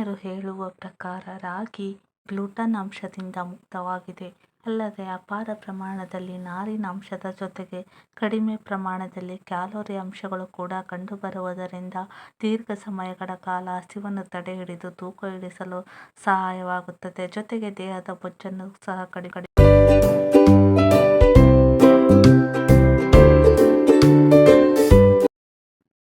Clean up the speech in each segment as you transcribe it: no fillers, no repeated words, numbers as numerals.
ತಜ್ಞರು ಹೇಳುವ ಪ್ರಕಾರ ರಾಗಿ ಗ್ಲೂಟನ್ ಅಂಶದಿಂದ ಮುಕ್ತವಾಗಿದೆ. ಅಲ್ಲದೆ ಅಪಾರ ಪ್ರಮಾಣದಲ್ಲಿ ನಾರಿನಾಂಶದ ಜೊತೆಗೆ ಕಡಿಮೆ ಪ್ರಮಾಣದಲ್ಲಿ ಕ್ಯಾಲೋರಿ ಅಂಶಗಳು ಕೂಡ ಕಂಡುಬರುವುದರಿಂದ ದೀರ್ಘ ಸಮಯಗಳ ಕಾಲ ಹಸಿವನ್ನು ತಡೆಹಿಡಿದು ತೂಕ ಇಳಿಸಲು ಸಹಾಯವಾಗುತ್ತದೆ. ಜೊತೆಗೆ ದೇಹದ ಬೊಜ್ಜನ್ನು ಸಹ ಕಡಿಮೆ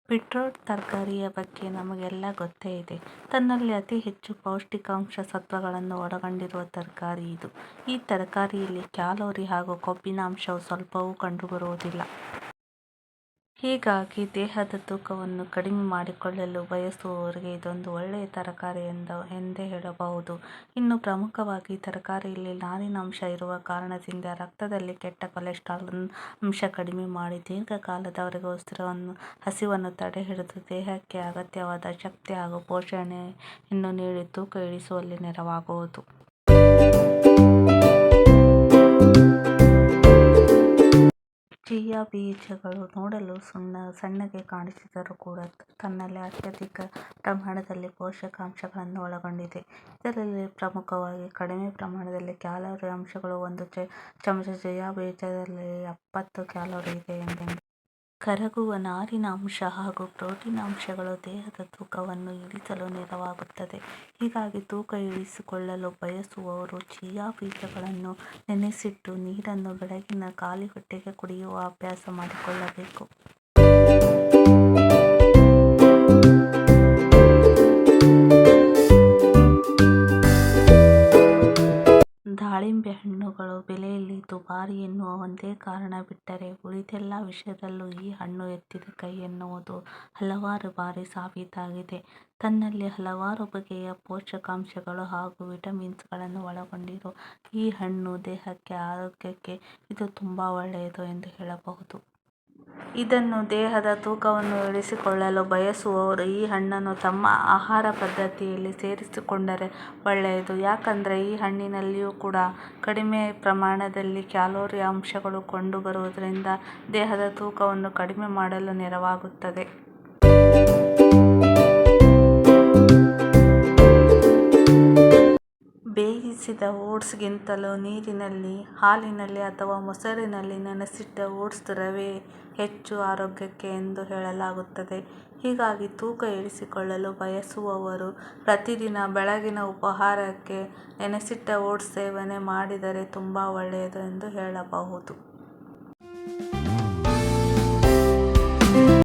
ಬೀಟ್ರೂಟ್ ತರಕಾರಿಯ ಬಗ್ಗೆ ನಮಗೆಲ್ಲ ಗೊತ್ತೇ ಇದೆ. ತನ್ನಲ್ಲಿ ಅತಿ ಹೆಚ್ಚು ಪೌಷ್ಟಿಕಾಂಶ ಸತ್ವಗಳನ್ನು ಒಳಗೊಂಡಿರುವ ತರಕಾರಿ ಇದು. ಈ ತರಕಾರಿಯಲ್ಲಿ ಕ್ಯಾಲೋರಿ ಹಾಗೂ ಕೊಬ್ಬಿನ ಅಂಶವು ಸ್ವಲ್ಪವೂ ಕಂಡುಬರುವುದಿಲ್ಲ. ಹೀಗಾಗಿ ದೇಹದ ತೂಕವನ್ನು ಕಡಿಮೆ ಮಾಡಿಕೊಳ್ಳಲು ಬಯಸುವವರಿಗೆ ಇದೊಂದು ಒಳ್ಳೆಯ ತರಕಾರಿ ಎಂದೇ ಹೇಳಬಹುದು. ಇನ್ನು ಪ್ರಮುಖವಾಗಿ ತರಕಾರಿಯಲ್ಲಿ ನಾರಿನಾಂಶ ಇರುವ ಕಾರಣದಿಂದ ರಕ್ತದಲ್ಲಿ ಕೆಟ್ಟ ಕೊಲೆಸ್ಟ್ರಾಲ್ ಅಂಶ ಕಡಿಮೆ ಮಾಡಿ ದೀರ್ಘಕಾಲದವರೆಗೆ ಹಸಿವನ್ನು ತಡೆಹಿಡಿದು ದೇಹಕ್ಕೆ ಅಗತ್ಯವಾದ ಶಕ್ತಿ ಹಾಗೂ ಪೋಷಣೆಯನ್ನು ನೀಡಿ ತೂಕ ಇಳಿಸುವಲ್ಲಿ ನೆರವಾಗುವುದು. ಚಿಯಾ ಬೀಜಗಳು ನೋಡಲು ಸಣ್ಣಗೆ ಕಾಣಿಸಿದರೂ ಕೂಡ ತನ್ನಲ್ಲಿ ಅತ್ಯಧಿಕ ಪ್ರಮಾಣದಲ್ಲಿ ಪೋಷಕಾಂಶಗಳನ್ನು ಒಳಗೊಂಡಿದೆ. ಇದರಲ್ಲಿ ಪ್ರಮುಖವಾಗಿ ಕಡಿಮೆ ಪ್ರಮಾಣದಲ್ಲಿ ಕ್ಯಾಲೋರಿ ಅಂಶಗಳು. 1 ಚಮಚ ಚಿಯಾ ಬೀಜದಲ್ಲಿ 70 ಕ್ಯಾಲೋರಿ ಇದೆ ಎಂದು. ಕರಗುವ ನಾರಿನ ಅಂಶ ಹಾಗೂ ಪ್ರೋಟೀನ್ ಅಂಶಗಳು ದೇಹದ ತೂಕವನ್ನು ಇಳಿಸಲು ನೆರವಾಗುತ್ತದೆ. ಹೀಗಾಗಿ ತೂಕ ಇಳಿಸಿಕೊಳ್ಳಲು ಬಯಸುವವರು ಚಿಯಾ ಬೀಜಗಳನ್ನು ನೆನೆಸಿಟ್ಟ ನೀರನ್ನು ಬೆಳಗಿನ ಖಾಲಿ ಹೊಟ್ಟೆಗೆ ಕುಡಿಯುವ ಅಭ್ಯಾಸ ಮಾಡಿಕೊಳ್ಳಬೇಕು. ದಾಳಿಂಬೆ ಹಣ್ಣುಗಳು ಬೆಲೆಯಲ್ಲಿ ದುಬಾರಿ ಎನ್ನುವ ಒಂದೇ ಕಾರಣ ಬಿಟ್ಟರೆ ಉಳಿದೆಲ್ಲ ವಿಷಯದಲ್ಲೂ ಈ ಹಣ್ಣು ಎತ್ತಿದ ಕೈ ಎನ್ನುವುದು ಹಲವಾರು ಬಾರಿ ಸಾಬೀತಾಗಿದೆ. ತನ್ನಲ್ಲಿ ಹಲವಾರು ಬಗೆಯ ಪೋಷಕಾಂಶಗಳು ಹಾಗೂ ವಿಟಮಿನ್ಸ್ಗಳನ್ನು ಒಳಗೊಂಡಿರುವ ಈ ಹಣ್ಣು ದೇಹಕ್ಕೆ ಆರೋಗ್ಯಕ್ಕೆ ಇದು ತುಂಬಾ ಒಳ್ಳೆಯದು ಎಂದು ಹೇಳಬಹುದು. ಇದನ್ನು ದೇಹದ ತೂಕವನ್ನು ಇಳಿಸಿಕೊಳ್ಳಲು ಬಯಸುವವರು ಈ ಹಣ್ಣನ್ನು ತಮ್ಮ ಆಹಾರ ಪದ್ಧತಿಯಲ್ಲಿ ಸೇರಿಸಿಕೊಂಡರೆ ಒಳ್ಳೆಯದು. ಯಾಕಂದ್ರೆ ಈ ಹಣ್ಣಿನಲ್ಲಿಯೂ ಕೂಡ ಕಡಿಮೆ ಪ್ರಮಾಣದಲ್ಲಿ ಕ್ಯಾಲೋರಿ ಅಂಶಗಳು ಕಂಡುಬರುವುದರಿಂದ ದೇಹದ ತೂಕವನ್ನು ಕಡಿಮೆ ಮಾಡಲು ನೆರವಾಗುತ್ತದೆ. ಬೇಯಿಸಿದ ಓಟ್ಸ್ ಗಿಂತಲೂ ನೀರಿನಲ್ಲಿ, ಹಾಲಿನಲ್ಲಿ ಅಥವಾ ಮೊಸರಿನಲ್ಲಿ ನೆನೆಸಿಟ್ಟ ಓಟ್ಸ್ ರವೆ ಹೆಚ್ಚು ಆರೋಗ್ಯಕ್ಕೆ ಎಂದು ಹೇಳಲಾಗುತ್ತದೆ. ಹೀಗಾಗಿ ತೂಕ ಇಳಿಸಿಕೊಳ್ಳಲು ಬಯಸುವವರು ಪ್ರತಿದಿನ ಬೆಳಗಿನ ಉಪಹಾರಕ್ಕೆ ನೆನೆಸಿಟ್ಟ ಓಟ್ಸ್ ಸೇವನೆ ಮಾಡಿದರೆ ತುಂಬಾ ಒಳ್ಳೆಯದು ಎಂದು ಹೇಳಬಹುದು.